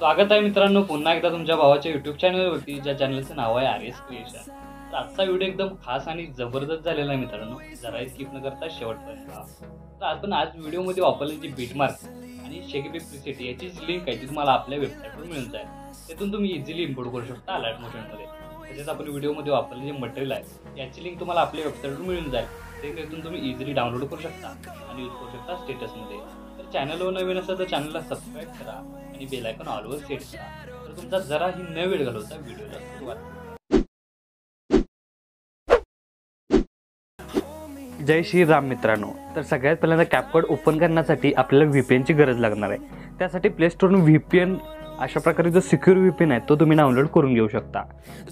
स्वागत आहे मित्रांनो पुन्हा एकदा तुमच्या भावाच्या यूट्यूब चॅनलवरती, ज्या चॅनलचं नाव आहे RS क्रिएशन। तर आजचा व्हिडिओ एकदम खास आणि जबरदस्त झालेला आहे मित्रांनो, जरा स्किप न करता शेवटपर्यंत पहा। तर आपण आज व्हिडिओमध्ये वापरलेली बीटमार्क आणि शेकीबी प्रीसेट याची लिंक आहे ती तुम्हाला आपल्या वेबसाईटवर मिळून जाईल। त्यातून तुम्ही इझिली इम्पोर्ट करू शकता अलर्ट मोशनमध्ये। तसेच आपण व्हिडिओमध्ये वापरलेले जे मटेरियल आहे याची लिंक तुम्हाला आपल्या वेबसाईटवर मिळून जाईल, त्यातून तुम्ही इझिली डाउनलोड करू शकता आणि यूज करू शकता स्टेटसमध्ये। तर चॅनलवर नवीन असेल तर चॅनलला सबस्क्राईब करा आणि बेल आयकॉन ऑलवर सेट करा, तर तुमचा जराही न वेळ घालवता व्हिडिओला सुरुवात करा। जय श्रीराम मित्रांनो। तर सगळ्यात पहिल्यांदा कॅपकट ओपन करण्यासाठी आपल्याला VPNची गरज लागणार आहे। त्यासाठी प्ले स्टोरवरून VPN अशा प्रकारे जो सिक्युअर VPN आहे तो तुम्ही डाउनलोड करून घेऊ शकता।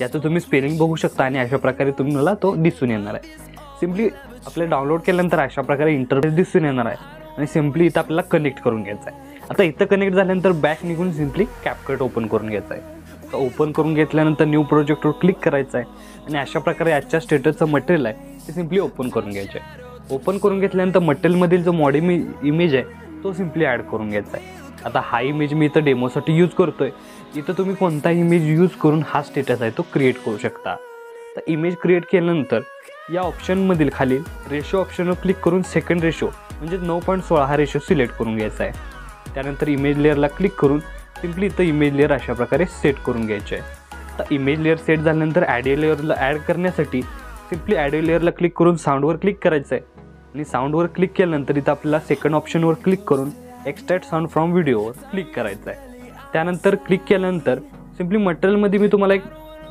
याचं तुम्ही स्पेलिंग बघू शकता आणि अशा प्रकारे तुम्हाला तो दिसून येणार आहे। सिम्पली आपले डाउनलोड केल्यानंतर अशा प्रकारे इंटरफेस दिसून येणार आहे आणि सिम्पली इथं आपल्याला कनेक्ट करून घ्यायचं आहे। आता इथं कनेक्ट झाल्यानंतर बॅक निघून सिम्पली कॅपकट ओपन करून घ्यायचं आहे। तर ओपन करून घेतल्यानंतर न्यू प्रोजेक्टवर क्लिक करायचं आहे आणि अशा प्रकारे आजच्या स्टेटसचं मटेरियल आहे ते सिम्पली ओपन करून घ्यायचं आहे। ओपन करून घेतल्यानंतर मटेरियलमधील जो मॉडेल इमेज आहे तो सिम्पली ॲड करून घ्यायचा आहे। आता हा इमेज मी इथं डेमोसाठी यूज करतोय। इथं तुम्ही कोणताही इमेज यूज करून हा स्टेटस आहे तो क्रिएट करू शकता। तर इमेज क्रिएट केल्यानंतर या ऑप्शनमधील खाली रेशो ऑप्शनवर क्लिक करून सेकंड रेशो म्हणजे 9.16 हा रेशो सिलेक्ट करून घ्यायचा आहे। त्यानंतर इमेज लेअरला क्लिक करून सिम्पली इथं इमेज लेअर अशा प्रकारे सेट करून घ्यायचे आहे। तर इमेज लेअर सेट झाल्यानंतर ॲडिओ लेअरला ॲड करण्यासाठी सिम्पली ॲडिओ लेअरला क्लिक करून साऊंडवर क्लिक करायचं आहे आणि साऊंडवर क्लिक केल्यानंतर इथं आपल्याला सेकंड ऑप्शनवर क्लिक करून एक्सट्रॅक्ट साऊंड फ्रॉम व्हिडिओवर क्लिक करायचं आहे। त्यानंतर क्लिक केल्यानंतर सिम्पली मटेरियलमध्ये मी तुम्हाला एक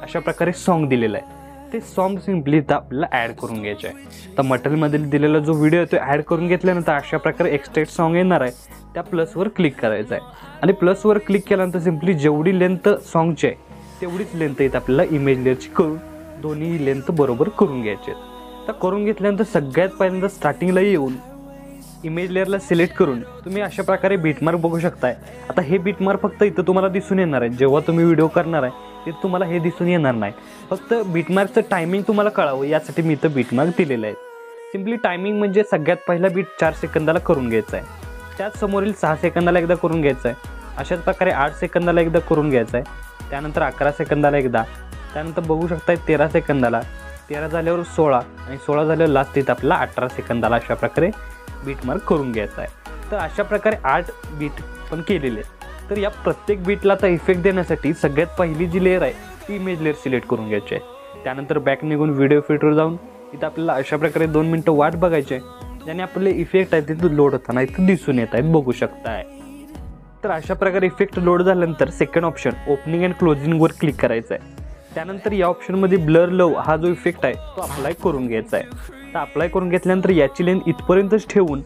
अशा प्रकारे सॉन्ग दिलेलं आहे, ते सॉन्ग सिम्पली इथं आपल्याला ॲड करून घ्यायचे आहे। तर मटेरियलमध्ये दिलेला जो व्हिडिओ आहे तो ॲड करून घेतल्यानंतर अशा प्रकारे एक्सट्रॅक्ट सॉन्ग येणार आहे, त्या प्लसवर क्लिक करायचं आहे आणि प्लसवर क्लिक केल्यानंतर सिम्पली जेवढी लेंथ सॉन्गची आहे तेवढीच लेंथ इथं आपल्याला इमेज लेअरची करून दोन्ही लेंथ बरोबर करून घ्यायचे आहेत। तर करून घेतल्यानंतर सगळ्यात पहिल्यांदा स्टार्टिंगला येऊन इमेज लेअरला सिलेक्ट करून तुम्ही अशा प्रकारे बीटमार्क बघू शकताय। आता हे बीटमार्क फक्त इथं तुम्हाला दिसून येणार आहे, जेव्हा तुम्ही व्हिडिओ करणार आहे ते तुम्हाला हे दिसून येणार नाही। फक्त बीटमार्कचं टायमिंग तुम्हाला कळावं यासाठी मी इथं बीटमार्क दिलेलं आहे। सिम्पली टायमिंग म्हणजे सगळ्यात पहिला बीट 4 सेकंदाला करून घ्यायचा आहे, त्याच समोरील 6 सेकंदाला एकदा करून घ्यायचं आहे, अशाच प्रकारे 8 सेकंदाला एकदा करून घ्यायचं आहे, त्यानंतर 11 सेकंदाला एकदा, त्यानंतर बघू शकताय 13 सेकंदाला, 13 झाल्यावर 16 आणि 16 झाल्यावर लास्ट इथं आपल्याला 18 सेकंदाला अशा प्रकारे बीटमार्क करून घ्यायचा आहे। तर अशा प्रकारे 8 बीट पण केलेले आहे। तर या प्रत्येक बीटला आता इफेक्ट देण्यासाठी सगळ्यात पहिली जी लेअर आहे ती इमेज लेअर सिलेक्ट करून घ्यायची आहे। त्यानंतर बॅक निघून व्हिडिओ फिल्टरवर जाऊन इथं आपल्याला अशा प्रकारे 2 मिनटं वाट बघायची आहे, ज्याने आपले इफेक्ट आहे तिथं लोड होताना इथं दिसून येत आहेत बघू शकताय। तर अशा प्रकारे इफेक्ट लोड झाल्यानंतर सेकंड ऑप्शन ओपनिंग अँड क्लोजिंगवर क्लिक करायचं आहे। त्यानंतर या ऑप्शनमध्ये ब्लर लव हा जो इफेक्ट आहे तो अप्लाय करून घ्यायचा आहे। तर अप्लाय करून घेतल्यानंतर याची लेंथ इथपर्यंतच ठेवून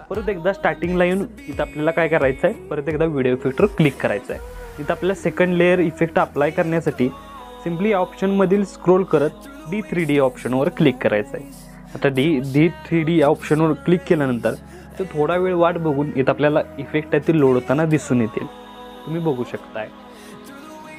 परत एकदा स्टार्टिंगला येऊन इथं आपल्याला काय करायचं आहे, परत एकदा व्हिडिओ इफेक्टवर क्लिक करायचं आहे। इथं आपल्याला सेकंड लेअर इफेक्ट अप्लाय करण्यासाठी सिम्पली या ऑप्शनमधील स्क्रोल करत D3D ऑप्शनवर क्लिक करायचं आहे। आता D3D या ऑप्शनवर क्लिक केल्यानंतर तर थोडा वेळ वाट बघून इथं आपल्याला इफेक्ट आहे ते लोड होताना दिसून येतील, तुम्ही बघू शकताय।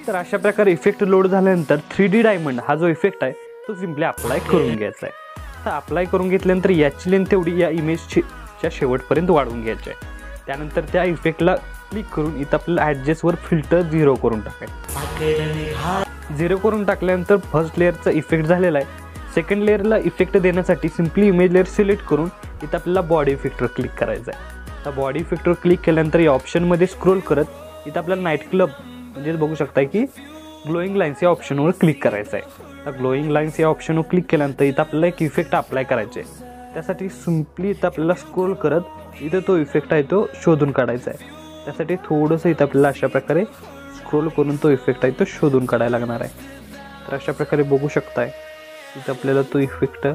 तर अशा प्रकारे इफेक्ट लोड झाल्यानंतर 3D डायमंड हा जो इफेक्ट आहे तो सिम्पली अप्लाय करून घ्यायचा आहे। तर अप्लाय करून घेतल्यानंतर याची लेंथ तेवढी या इमेजच्या शेवटपर्यंत वाढवून घ्यायची आहे। त्यानंतर त्या इफेक्टला क्लिक करून इथं आपल्याला ॲडजस्टवर फिल्टर 0 करून टाकायचं। 0 करून टाकल्यानंतर फर्स्ट लेअरचा इफेक्ट झालेला आहे। सेकंड लेअरला इफेक्ट देण्यासाठी सिम्पली इमेज लेअर सिलेक्ट करून इथं आपल्याला बॉडी इफेक्टवर क्लिक करायचं आहे। तर बॉडी इफेक्टवर क्लिक केल्यानंतर या ऑप्शनमध्ये स्क्रोल करत इथं आपल्याला नाईट क्लब म्हणजे बघू शकता की ग्लोईंग लाईन्स या ऑप्शनवर क्लिक करायचं आहे। तर ग्लोईंग लाईन्स या ऑप्शनवर क्लिक केल्यानंतर इथं आपल्याला एक इफेक्ट अप्लाय करायचे आहे। त्यासाठी सिम्पली इथं आपल्याला स्क्रोल करत इथं तो इफेक्ट आहे तो शोधून काढायचा आहे। त्यासाठी थोडंसं इथं आपल्याला अशा प्रकारे स्क्रोल करून तो इफेक्ट आहे तो शोधून काढायला लागणार आहे। तर अशा प्रकारे बघू शकताय इथं आपल्याला तो इफेक्ट।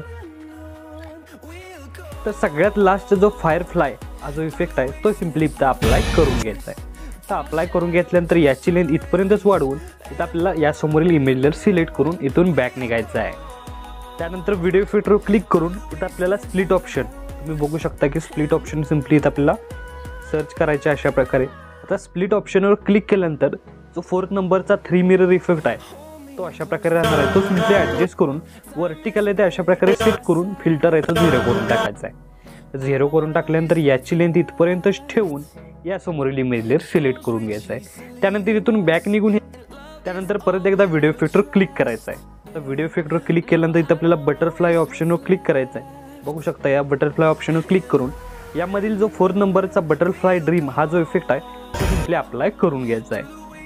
तर सगळ्यात लास्ट जो फायरफ्लाय हा जो इफेक्ट आहे तो सिम्पली इथं अप्लाय करून घ्यायचा आहे। तर अप्लाय करून घेतल्यानंतर याची लेंथ इथपर्यंतच वाढवून इथं आपल्याला यासमोरील इमेज लेअर सिलेक्ट करून इथून बॅक निघायचं आहे। त्यानंतर व्हिडिओ फिल्टरवर क्लिक करून इथं आपल्याला स्प्लिट ऑप्शन तुम्ही बघू शकता की स्प्लिट ऑप्शन सिम्पली इथं आपल्याला सर्च करायचे अशा प्रकारे। आता स्प्लिट ऑप्शनवर क्लिक केल्यानंतर जो 4th नंबरचा 3 मिरर इफेक्ट आहे तो अशा प्रकारे राहणार आहे, तो सिम्पली ॲडजस्ट करून वर्टिकल आहे ते अशा प्रकारे सेट करून फिल्टर आहे तो 0 करून टाकायचा आहे। 0 करून टाकल्यानंतर याची लेंथ इथपर्यंतच ठेवून या समोरील इमेज लेअर सिलेक्ट करून घ्यायचं आहे। त्यानंतर इथून बॅक निघून त्यानंतर परत एकदा व्हिडिओ इफेक्टवर क्लिक करायचं आहे। तर व्हिडिओ इफेक्टवर क्लिक केल्यानंतर इथं आपल्याला बटरफ्लाय ऑप्शनवर क्लिक करायचं आहे। बघू शकता या बटरफ्लाय ऑप्शनवर क्लिक करून यामधील जो 4 नंबरचा बटरफ्लाय ड्रीम हा जो इफेक्ट आहे तो सिम्पली अप्लाय करून घ्यायचा आहे।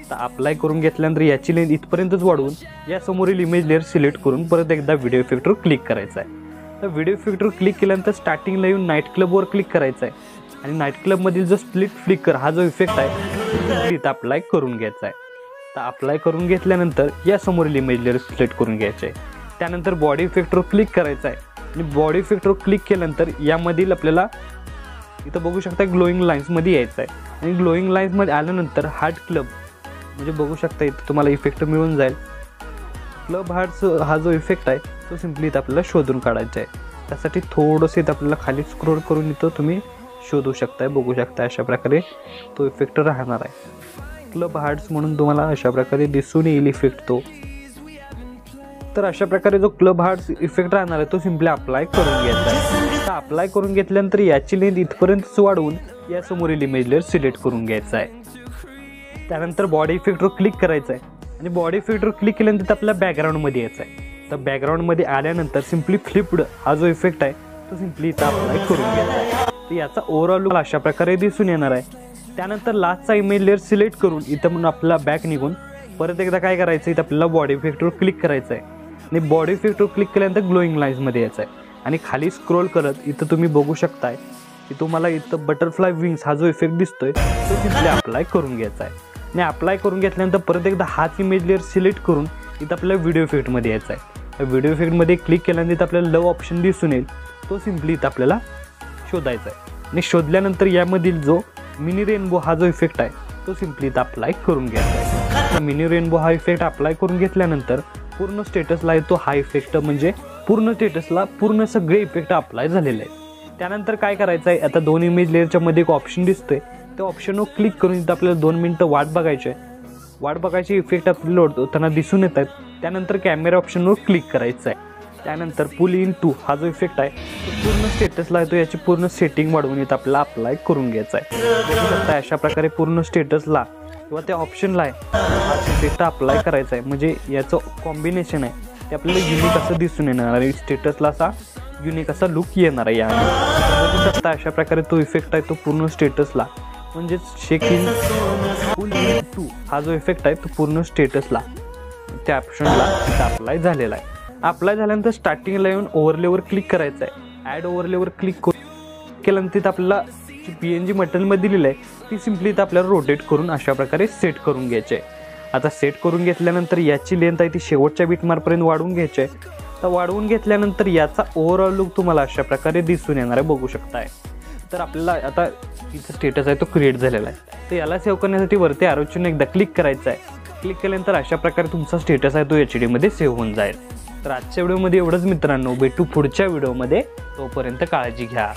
तर अप्लाय करून घेतल्यानंतर याची लेंथ इथपर्यंतच वाढवून या समोरील इमेज लेअर सिलेक्ट करून परत एकदा व्हिडिओ इफेक्टवर क्लिक करायचं आहे। तर व्हिडिओ इफेक्टवर क्लिक केल्यानंतर स्टार्टिंगला येऊन नाईट क्लबवर क्लिक करायचं आहे आणि नाईट क्लबमधील जो स्प्लिट फ्लिकर हा जो इफेक्ट आहे इथं अप्लाय करून घ्यायचा आहे। तर अप्लाय करून घेतल्यानंतर या समोरील इमेज लेअर सिलेक्ट करून घ्यायचे आहे। त्यानंतर बॉडी इफेक्टवर क्लिक करायचं आहे आणि बॉडी इफेक्टवर क्लिक केल्यानंतर यामधील आपल्याला इथं बघू शकता ग्लोईंग लाईन्समध्ये यायचं आहे आणि ग्लोईंग लाईन्समध्ये आल्यानंतर हार्ट क्लब म्हणजे बघू शकता इथं तुम्हाला इफेक्ट मिळून जाईल। क्लब हार्ट्स हा जो इफेक्ट आहे तो सिम्पली इथं आपल्याला शोधून काढायचा आहे। त्यासाठी थोडंसं इथं आपल्याला खाली स्क्रोल करून इथं तुम्ही शोधू शकताय। बघू शकता अशा प्रकारे तो इफेक्ट राहणार आहे। क्लब हार्ट्स म्हणून तुम्हाला अशा प्रकारे दिसून येईल इफेक्ट तो। तर अशा प्रकारे जो क्लब हार्ट्स इफेक्ट राहणार आहे तो सिम्पली अप्लाय करून घ्यायचा आहे। तर अप्लाय करून घेतल्यानंतर याची लेंथ इथपर्यंतच वाढवून या समोरील इमेज लेअर सिलेक्ट करून घ्यायचा आहे। त्यानंतर बॉडी इफेक्टवर क्लिक करायचं आहे आणि बॉडी इफेक्टवर क्लिक केल्यानंतर आपल्या बॅकग्राऊंडमध्ये यायचं आहे। तर बॅकग्राऊंडमध्ये आल्यानंतर सिम्पली फ्लिप्ड हा जो इफेक्ट आहे तो सिम्पली इथं अप्लाय करून घ्यायचा आहे। तर याचा ओव्हरऑल लुक अशा प्रकारे दिसून येणार आहे। त्यानंतर लास्टचा इमेज लेअर सिलेक्ट करून इथं म्हणून आपला बॅक निघून परत एकदा काय करायचं इथं आपल्याला बॉडी इफेक्टवर क्लिक करायचं आहे आणि बॉडी इफेक्टवर क्लिक केल्यानंतर ग्लोईंग लाईन्समध्ये यायचं आहे आणि खाली स्क्रोल करत इथं तुम्ही बघू शकताय की तुम्हाला इथं बटरफ्लाय विंग्स हा जो इफेक्ट दिसतोय तो सिम्पली अप्लाय करून घ्यायचा आहे आणि अप्लाय करून घेतल्यानंतर परत एकदा हाच इमेज लेअर सिलेक्ट करून इथं आपल्याला व्हिडिओ इफेक्टमध्ये यायचं आहे। व्हिडिओ इफेक्टमध्ये क्लिक केल्यानंतर इथं आपल्याला लव ऑप्शन दिसून येईल तो सिम्पली इथं आपल्याला शोधायचा आहे आणि शोधल्यानंतर यामधील जो मिनी रेनबो हा जो इफेक्ट आहे तो सिम्पली इथं अप्लाय करून घ्यायचा आहे। मिनी रेनबो हा इफेक्ट अप्लाय करून घेतल्यानंतर पूर्ण स्टेटसला येतो हा इफेक्ट म्हणजे पूर्ण स्टेटसला पूर्ण सगळे इफेक्ट अप्लाय झालेले आहेत। त्यानंतर काय करायचं आहे आता 2 इमेज लेअरच्या मध्ये एक ऑप्शन दिसतोय त्या ऑप्शनवर क्लिक करून इथं आपल्याला 2 मिनिटं वाट बघायची आहे। वाट बघायची इफेक्ट आपल्याला त्यांना दिसून येत आहेत। त्यानंतर कॅमेरा ऑप्शनवर क्लिक करायचं आहे। त्यानंतर पुल इन टू हा जो इफेक्ट आहे तो पूर्ण स्टेटसला येतो याची पूर्ण सेटिंग वाढवून इथं आपल्याला अप्लाय करून घ्यायचा आहे। अशा प्रकारे पूर्ण स्टेटसला किंवा त्या ऑप्शनला आहे हा इफेक्ट अप्लाय करायचा आहे म्हणजे याचं कॉम्बिनेशन आहे ते आपल्याला युनिक असं दिसून येणार आणि स्टेटसला असा युनिक असा लुक येणार आहे। बघू शकता अशा प्रकारे तो इफेक्ट आहे तो पूर्ण स्टेटसला म्हणजेच शेकिंग फुल इन टू हा जो इफेक्ट आहे तो पूर्ण स्टेटसला त्या ऑप्शनला अप्लाय झालेला आहे। अप्लाय झाल्यानंतर स्टार्टिंगला येऊन ओव्हरलेवर क्लिक करायचं आहे। ॲड ओव्हरलेवर क्लिक केल्यानंतर तिथं आपल्याला जी PNG मटेरियलमध्ये दिलेलं आहे ती सिम्पली इथं आपल्याला रोटेट करून अशा प्रकारे सेट करून घ्यायचे आहे। आता सेट करून घेतल्यानंतर याची लेंथ आहे ती शेवटच्या बीटमार्कपर्यंत वाढवून घ्यायची आहे। तर वाढवून घेतल्यानंतर याचा ओव्हरऑल लुक तुम्हाला अशा प्रकारे दिसून येणार आहे बघू शकताय। तर आपल्याला आता इथं स्टेटस आहे तो क्रिएट झालेला आहे। तर याला सेव्ह करण्यासाठी वरती ॲरोचिन्ह एकदा क्लिक करायचं आहे। क्लिक केल्यानंतर अशा प्रकारे तुमचा स्टेटस आहे तो HD मध्ये सेव्ह होऊन जाईल। तर आजच्या व्हिडिओमध्ये एवढंच मित्रांनो, भेटू पुढच्या व्हिडिओमध्ये, तोपर्यंत काळजी घ्या।